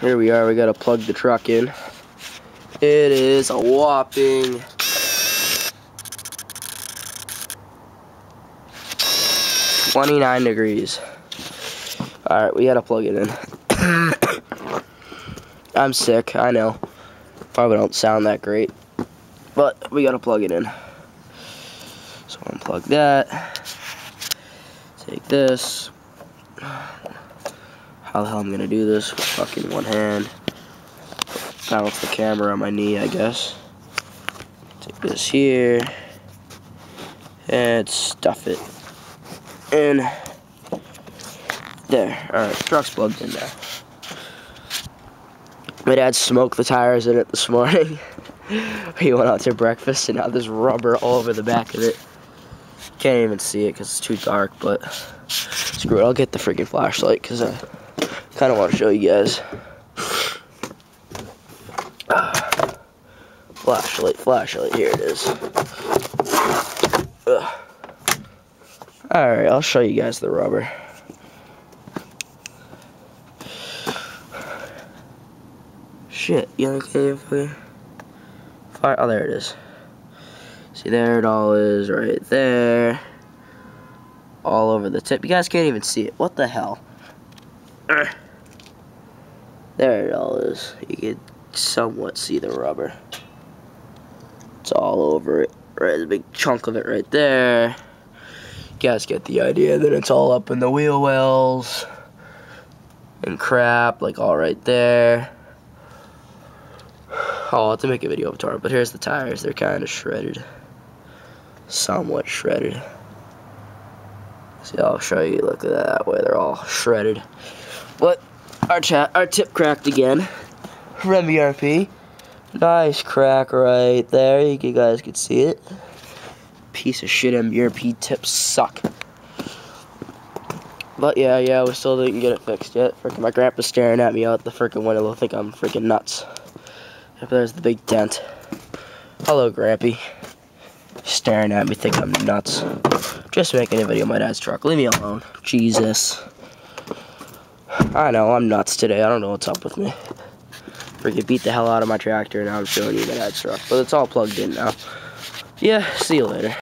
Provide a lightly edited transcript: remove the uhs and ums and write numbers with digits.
here we are. We gotta plug the truck in. It is a whopping 29 degrees. Alright, we gotta plug it in. I'm sick, I know. Probably don't sound that great. But we gotta plug it in. So unplug that. Take this. How the hell I'm gonna do this with fucking one hand? Balance the camera on my knee, I guess. Take this here and stuff it in there. Alright, truck's plugged in now. My dad smoked the tires in it this morning. He went out to breakfast and now there's rubber all over the back of it. Can't even see it because it's too dark, but screw it, I'll get the freaking flashlight because I kind of want to show you guys. Flashlight, here it is. Alright, I'll show you guys the rubber. Shit, you okay? Fire. Oh, there it is. See, there it all is, right there. All over the tip. You guys can't even see it. What the hell? There it all is. You can somewhat see the rubber. It's all over it. Right, there's a big chunk of it right there. You guys get the idea. Then it's all up in the wheel wells and crap, like all right there. I'll have to make a video of it, but here's the tires. They're kind of shredded. Somewhat shredded. See, I'll show you. Look at that way. They're all shredded. But our tip cracked again from MBRP. Nice crack right there. You guys can see it. Piece of shit MBRP tips suck. But yeah, we still didn't get it fixed yet. Frickin' my grandpa's staring at me out the frickin' window. They'll think I'm freaking nuts. Yep, there's the big dent. Hello, Grampy. Staring at me, think I'm nuts. Just making a video of my dad's truck. Leave me alone. Jesus. I know, I'm nuts today. I don't know what's up with me. Freaking beat the hell out of my tractor, and now I'm showing you my dad's truck. But it's all plugged in now. Yeah, see you later.